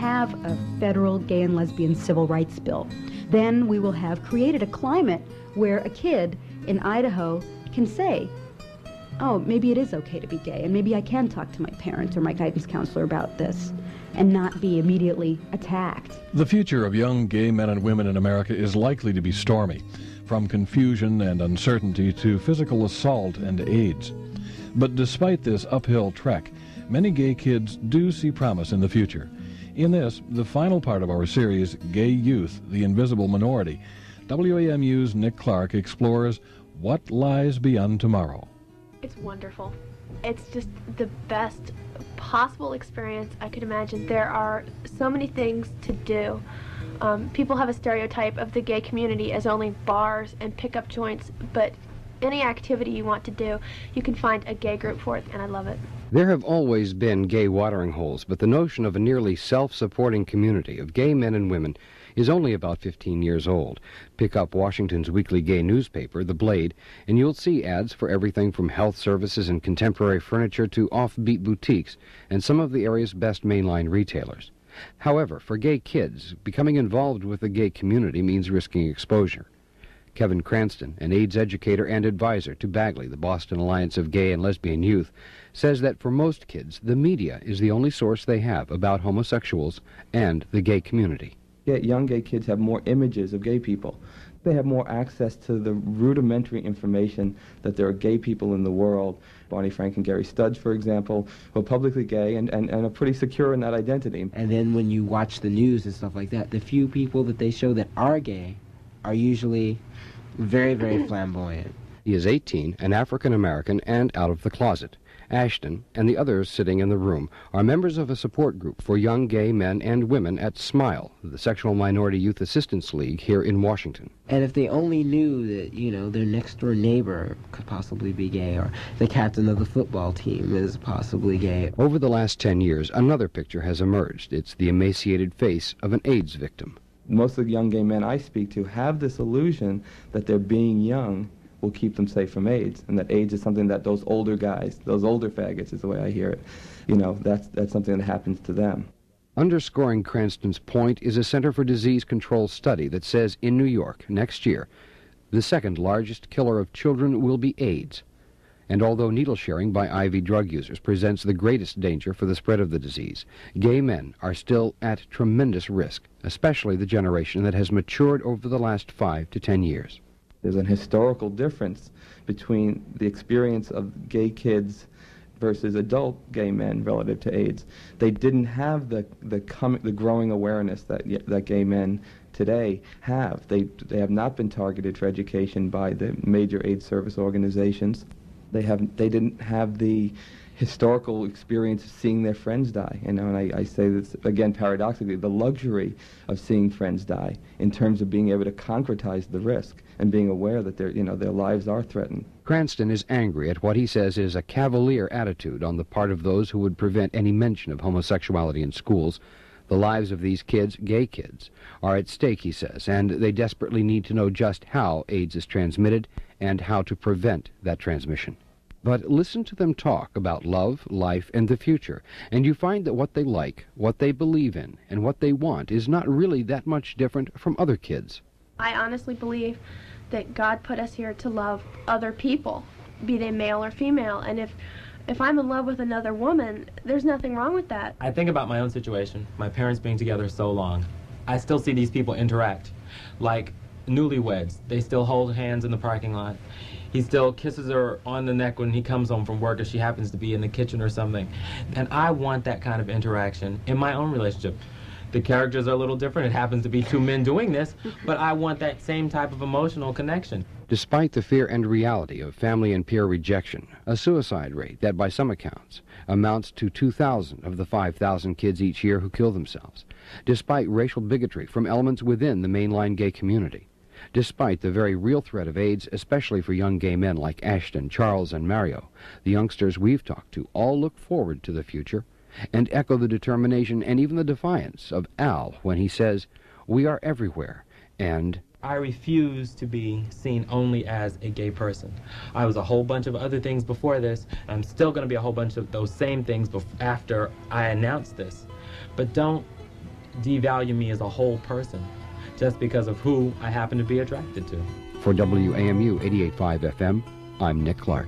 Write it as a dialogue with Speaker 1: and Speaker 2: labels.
Speaker 1: have a federal gay and lesbian civil rights bill. Then we will have created a climate where a kid in Idaho can say, oh, maybe it is okay to be gay, and maybe I can talk to my parents or my guidance counselor about this and not be immediately attacked.
Speaker 2: The future of young gay men and women in America is likely to be stormy, from confusion and uncertainty to physical assault and AIDS. But despite this uphill trek, many gay kids do see promise in the future. In this, the final part of our series, Gay Youth, the Invisible Minority, WAMU's Nick Clark explores what lies beyond tomorrow.
Speaker 3: It's wonderful. It's just the best possible experience I could imagine. There are so many things to do. People have a stereotype of the gay community as only bars and pickup joints, but any activity you want to do, you can find a gay group for it, and I love it.
Speaker 4: There have always been gay watering holes, but the notion of a nearly self-supporting community of gay men and women is only about 15 years old. Pick up Washington's weekly gay newspaper, The Blade, and you'll see ads for everything from health services and contemporary furniture to offbeat boutiques and some of the area's best mainline retailers. However, for gay kids, becoming involved with the gay community means risking exposure. Kevin Cranston, an AIDS educator and advisor to Bagley, the Boston Alliance of Gay and Lesbian Youth, says that for most kids, the media is the only source they have about homosexuals and the gay community.
Speaker 5: Young gay kids have more images of gay people. They have more access to the rudimentary information that there are gay people in the world. Barney Frank and Gary Studge, for example, who are publicly gay and are pretty secure in that identity.
Speaker 6: And then when you watch the news and stuff like that, the few people that they show that are gay are usually very, very flamboyant.
Speaker 4: He is 18, an African-American, and out of the closet. Ashton and the others sitting in the room are members of a support group for young gay men and women at SMILE, the Sexual Minority Youth Assistance League here in Washington.
Speaker 6: And if they only knew that, you know, their next-door neighbor could possibly be gay, or the captain of the football team is possibly gay.
Speaker 4: Over the last 10 years, another picture has emerged. It's the emaciated face of an AIDS victim.
Speaker 5: Most of the young gay men I speak to have this illusion that their being young will keep them safe from AIDS, and that AIDS is something that those older guys, those older faggots is the way I hear it, you know, that's something that happens to them.
Speaker 4: Underscoring Cranston's point is a Center for Disease Control study that says in New York, next year, the second largest killer of children will be AIDS. And although needle sharing by IV drug users presents the greatest danger for the spread of the disease, gay men are still at tremendous risk, especially the generation that has matured over the last 5 to 10 years.
Speaker 5: There's an historical difference between the experience of gay kids versus adult gay men relative to AIDS. They didn't have the growing awareness that gay men today have. They have not been targeted for education by the major AIDS service organizations. They didn't have the historical experience of seeing their friends die. You know, and I say this again paradoxically, the luxury of seeing friends die in terms of being able to concretize the risk and being aware that their lives are threatened.
Speaker 4: Cranston is angry at what he says is a cavalier attitude on the part of those who would prevent any mention of homosexuality in schools. The lives of these kids, gay kids, are at stake, he says, and they desperately need to know just how AIDS is transmitted and how to prevent that transmission. But listen to them talk about love, life, and the future, and you find that what they like, what they believe in, and what they want is not really that much different from other kids.
Speaker 3: I honestly believe that God put us here to love other people, be they male or female, and if I'm in love with another woman, there's nothing wrong with that.
Speaker 7: I think about my own situation, my parents being together so long. I still see these people interact like newlyweds. They still hold hands in the parking lot. He still kisses her on the neck when he comes home from work if she happens to be in the kitchen or something. And I want that kind of interaction in my own relationship. The characters are a little different. It happens to be two men doing this, but I want that same type of emotional connection.
Speaker 4: Despite the fear and reality of family and peer rejection, a suicide rate that by some accounts amounts to 2,000 of the 5,000 kids each year who kill themselves, despite racial bigotry from elements within the mainline gay community, despite the very real threat of AIDS, especially for young gay men like Ashton, Charles, and Mario, the youngsters we've talked to all look forward to the future and echo the determination and even the defiance of Al when he says, "We are everywhere," and
Speaker 7: I refuse to be seen only as a gay person. I was a whole bunch of other things before this. I'm still going to be a whole bunch of those same things after I announce this. But don't devalue me as a whole person just because of who I happen to be attracted to.
Speaker 4: For WAMU 88.5 FM, I'm Nick Clark.